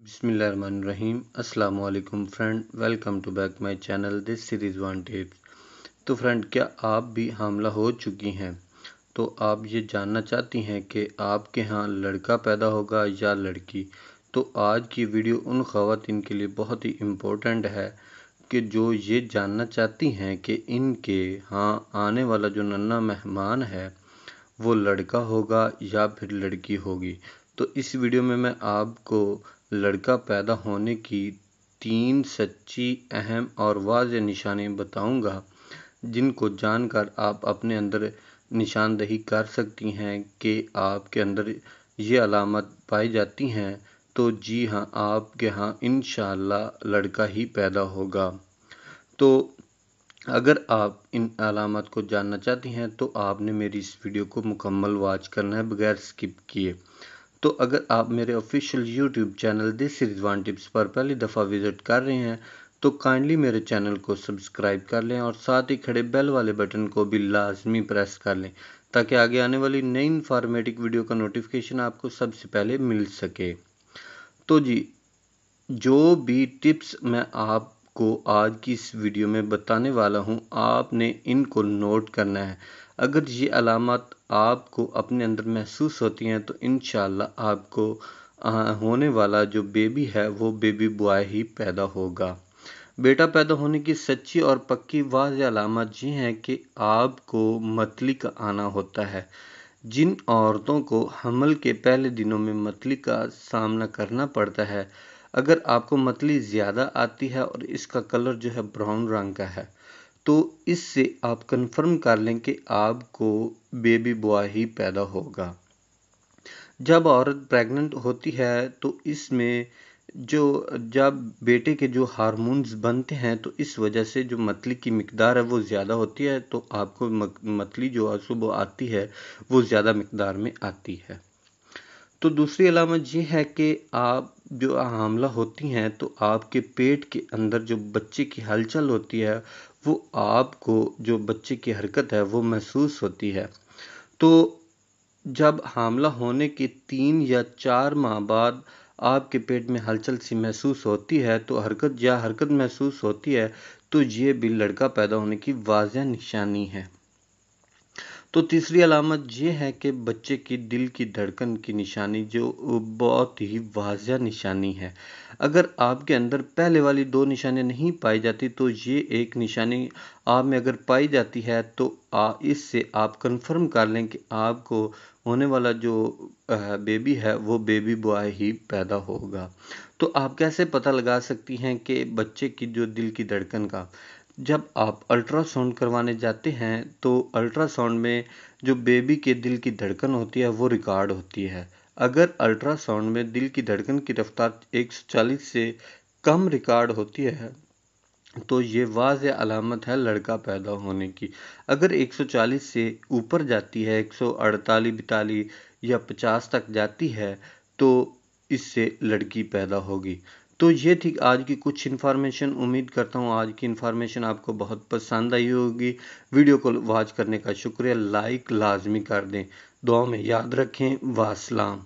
बिस्मिल्लाहिर्रहमानिर्रहीम। अस्सलाम वालेकुम friend, welcome to back my channel this series one tips. तो फ्रेंड, क्या आप भी हामला हो चुकी हैं? तो आप ये जानना चाहती हैं कि आपके यहाँ लड़का पैदा होगा या लड़की? तो आज की वीडियो उन ख़वातीन के लिए बहुत ही इम्पोर्टेंट है कि जो ये जानना चाहती हैं कि इनके यहाँ आने वाला जो नन्हा मेहमान है वो लड़का होगा या फिर लड़की होगी। तो इस वीडियो में मैं आपको लड़का पैदा होने की 3 सच्ची, अहम और वाज़ेह निशानियाँ बताऊंगा, जिनको जानकर आप अपने अंदर निशानदही कर सकती हैं कि आपके अंदर ये अलामत पाई जाती हैं। तो जी हाँ, आपके यहाँ इंशाअल्लाह लड़का ही पैदा होगा। तो अगर आप इन अलामत को जानना चाहती हैं तो आपने मेरी इस वीडियो को मुकम्मल वॉच करना है बगैर स्किप किए। तो अगर आप मेरे official YouTube channel this series one tips पर पहली दफ़ा विज़िट कर रहे हैं तो काइंडली मेरे चैनल को सब्सक्राइब कर लें और साथ ही खड़े बेल वाले बटन को भी लाजमी प्रेस कर लें ताकि आगे आने वाली नई इन्फॉर्मेटिव वीडियो का नोटिफिकेशन आपको सबसे पहले मिल सके। तो जी, जो भी टिप्स मैं आपको आज की इस वीडियो में बताने वाला हूं, आपने इनको नोट करना है। अगर ये अलामत आपको अपने अंदर महसूस होती हैं तो इंशाअल्लाह आपको होने वाला जो बेबी है वो बेबी बॉय ही पैदा होगा। बेटा पैदा होने की सच्ची और पक्की वाज़ेह अलामत ये है कि आपको मतली का आना होता है। जिन औरतों को हमल के पहले दिनों में मतली का सामना करना पड़ता है, अगर आपको मतली ज़्यादा आती है और इसका कलर जो है ब्राउन रंग का है, तो इससे आप कंफर्म कर लें कि आपको बेबी बॉय ही पैदा होगा। जब औरत प्रेग्नेंट होती है तो इसमें जब बेटे के जो हार्मोन्स बनते हैं तो इस वजह से जो मतली की मिकदार है वो ज़्यादा होती है, तो आपको मतली जो सुबह आती है वो ज़्यादा मिकदार में आती है। तो दूसरी अलामत ये है कि आप जो हामला होती हैं तो आपके पेट के अंदर जो बच्चे की हलचल होती है वो आपको जो बच्चे की हरकत है वो महसूस होती है। तो जब हामला होने के 3 या 4 माह बाद आपके पेट में हलचल सी महसूस होती है तो हरकत महसूस होती है, तो ये भी लड़का पैदा होने की वाज़ेह निशानी है। तो तीसरी अलामत ये है कि बच्चे की दिल की धड़कन की निशानी जो बहुत ही वाज़ेह निशानी है। अगर आपके अंदर पहले वाली 2 निशानियाँ नहीं पाई जाती तो ये एक निशानी आप में अगर पाई जाती है तो इससे आप कंफर्म कर लें कि आपको होने वाला जो बेबी है वो बेबी बॉय ही पैदा होगा। तो आप कैसे पता लगा सकती हैं कि बच्चे की जो दिल की धड़कन का, जब आप अल्ट्रासाउंड करवाने जाते हैं तो अल्ट्रासाउंड में जो बेबी के दिल की धड़कन होती है वो रिकॉर्ड होती है। अगर अल्ट्रासाउंड में दिल की धड़कन की रफ्तार 140 से कम रिकॉर्ड होती है तो ये वाज़ेह अलामत है लड़का पैदा होने की। अगर 140 से ऊपर जाती है, 148, 42 या 50 तक जाती है तो इससे लड़की पैदा होगी। तो ये थी आज की कुछ इन्फॉर्मेशन। उम्मीद करता हूँ आज की इन्फॉर्मेशन आपको बहुत पसंद आई होगी। वीडियो को वॉच करने का शुक्रिया। लाइक लाजमी कर दें। दुआ में याद रखें। वास्सलाम।